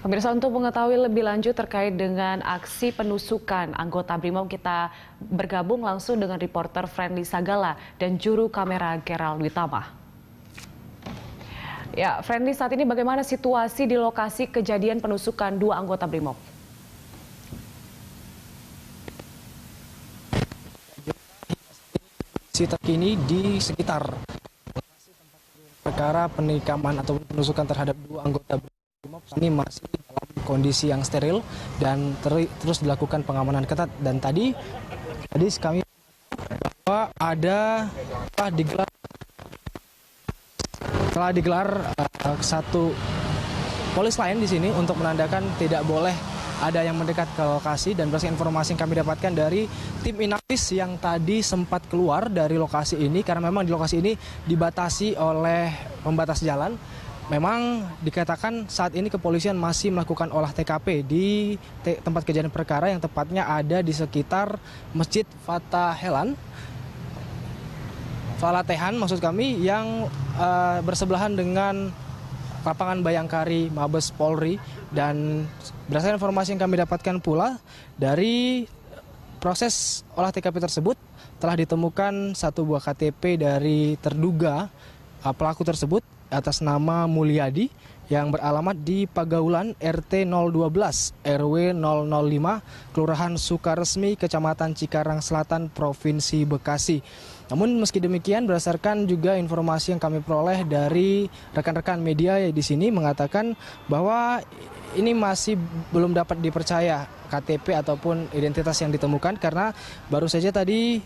Pemirsa, untuk mengetahui lebih lanjut terkait dengan aksi penusukan anggota BRIMOB, kita bergabung langsung dengan reporter Friendly Sagala dan juru kamera Gerald Witama. Ya, Friendly, saat ini bagaimana situasi di lokasi kejadian penusukan dua anggota BRIMOB? Situasi terkini di sekitar perkara penikaman atau penusukan terhadap dua anggota BRIMOB ini masih dalam kondisi yang steril dan terus dilakukan pengamanan ketat. Dan tadi kami bahwa telah digelar satu polis lain di sini untuk menandakan tidak boleh ada yang mendekat ke lokasi. Dan berdasarkan informasi yang kami dapatkan dari tim Inafis yang tadi sempat keluar dari lokasi ini, karena memang di lokasi ini dibatasi oleh pembatas jalan. Memang dikatakan saat ini kepolisian masih melakukan olah TKP di tempat kejadian perkara yang tepatnya ada di sekitar Masjid Falatehan maksud kami, yang bersebelahan dengan lapangan Bayangkari Mabes Polri. Dan berdasarkan informasi yang kami dapatkan pula dari proses olah TKP tersebut, telah ditemukan satu buah KTP dari terduga pelaku tersebut atas nama Mulyadi yang beralamat di Pagaulan RT 012 RW 005 Kelurahan Sukaresmi Kecamatan Cikarang Selatan Provinsi Bekasi. Namun meski demikian, berdasarkan juga informasi yang kami peroleh dari rekan-rekan media di sini mengatakan bahwa ini masih belum dapat dipercaya KTP ataupun identitas yang ditemukan, karena baru saja tadi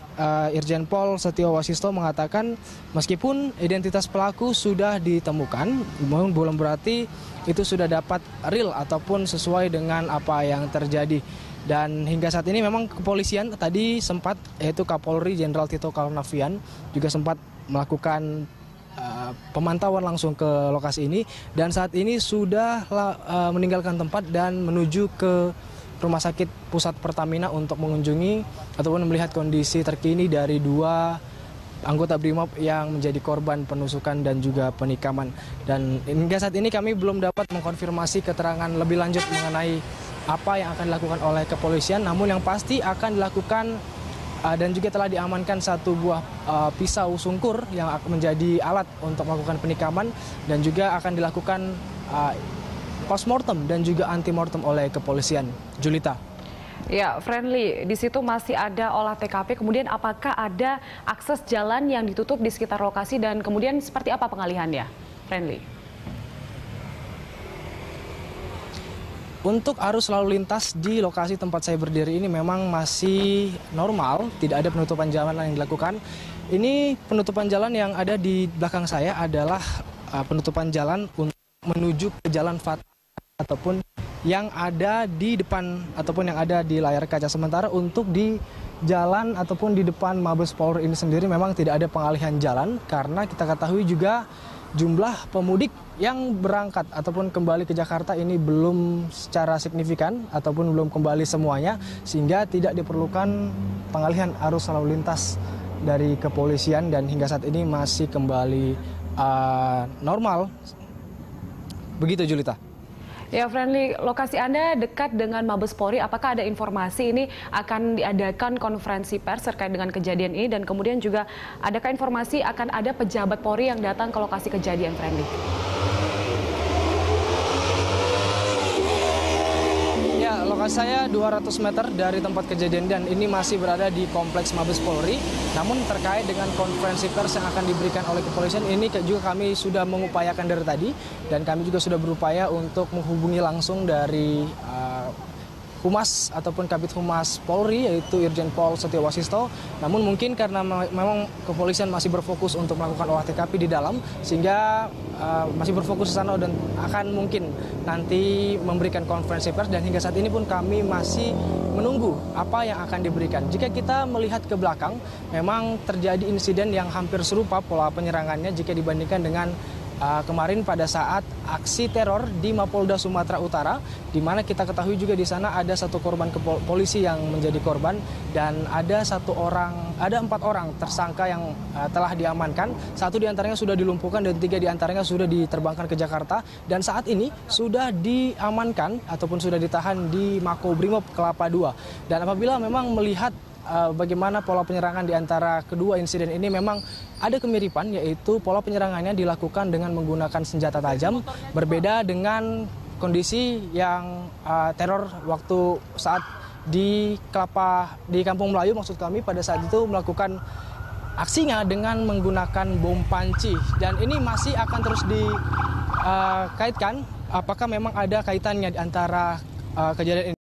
Irjen Pol Setio Wasisto mengatakan meskipun identitas pelaku sudah ditemukan, belum berarti itu sudah dapat real ataupun sesuai dengan apa yang terjadi. Dan hingga saat ini memang kepolisian tadi sempat, yaitu Kapolri Jenderal Tito Karnavian juga sempat melakukan pemantauan langsung ke lokasi ini, dan saat ini sudah meninggalkan tempat dan menuju ke Rumah Sakit Pusat Pertamina untuk mengunjungi ataupun melihat kondisi terkini dari dua anggota BRIMOB yang menjadi korban penusukan dan juga penikaman. Dan hingga saat ini kami belum dapat mengkonfirmasi keterangan lebih lanjut mengenai apa yang akan dilakukan oleh kepolisian, namun yang pasti akan dilakukan dan juga telah diamankan satu buah pisau sungkur yang akan menjadi alat untuk melakukan penikaman, dan juga akan dilakukan postmortem dan juga antemortem oleh kepolisian. Julita. Ya, Friendly, di situ masih ada olah TKP, kemudian apakah ada akses jalan yang ditutup di sekitar lokasi dan kemudian seperti apa pengalihannya, Friendly? Untuk arus lalu lintas di lokasi tempat saya berdiri ini memang masih normal, tidak ada penutupan jalan yang dilakukan. Ini penutupan jalan yang ada di belakang saya adalah penutupan jalan untuk menuju ke Jalan Fatah ataupun yang ada di depan ataupun yang ada di layar kaca. Sementara untuk di jalan ataupun di depan Mabes Polri ini sendiri memang tidak ada pengalihan jalan, karena kita ketahui juga jumlah pemudik yang berangkat ataupun kembali ke Jakarta ini belum secara signifikan ataupun belum kembali semuanya, sehingga tidak diperlukan pengalihan arus lalu lintas dari kepolisian, dan hingga saat ini masih kembali normal. Begitu, Julita. Ya, Friendly, lokasi Anda dekat dengan Mabes Polri, apakah ada informasi ini akan diadakan konferensi pers terkait dengan kejadian ini, dan kemudian juga adakah informasi akan ada pejabat Polri yang datang ke lokasi kejadian, Friendly? Ya, lokasi saya 200 meter dari tempat kejadian dan ini masih berada di Kompleks Mabes Polri. Namun terkait dengan konferensi pers yang akan diberikan oleh kepolisian ini juga kami sudah mengupayakan dari tadi, dan kami juga sudah berupaya untuk menghubungi langsung dari Humas ataupun Kabid Humas Polri, yaitu Irjen Pol Setio Wasisto. Namun mungkin karena memang kepolisian masih berfokus untuk melakukan olah TKP di dalam, sehingga masih berfokus di sana dan akan mungkin nanti memberikan konferensi pers. Dan hingga saat ini pun kami masih menunggu apa yang akan diberikan. Jika kita melihat ke belakang, memang terjadi insiden yang hampir serupa pola penyerangannya jika dibandingkan dengan kemarin pada saat aksi teror di Mapolda Sumatera Utara, di mana kita ketahui juga di sana ada satu korban polisi yang menjadi korban dan ada 4 orang tersangka yang telah diamankan. 1 diantaranya sudah dilumpuhkan dan 3 diantaranya sudah diterbangkan ke Jakarta dan saat ini sudah diamankan ataupun sudah ditahan di Makobrimob Kelapa II. Dan apabila memang melihat bagaimana pola penyerangan di antara kedua insiden ini, memang ada kemiripan, yaitu pola penyerangannya dilakukan dengan menggunakan senjata tajam, berbeda dengan kondisi yang teror waktu saat di Kampung Melayu, maksud kami pada saat itu melakukan aksinya dengan menggunakan bom panci. Dan ini masih akan terus dikaitkan apakah memang ada kaitannya di antara kejadian ini.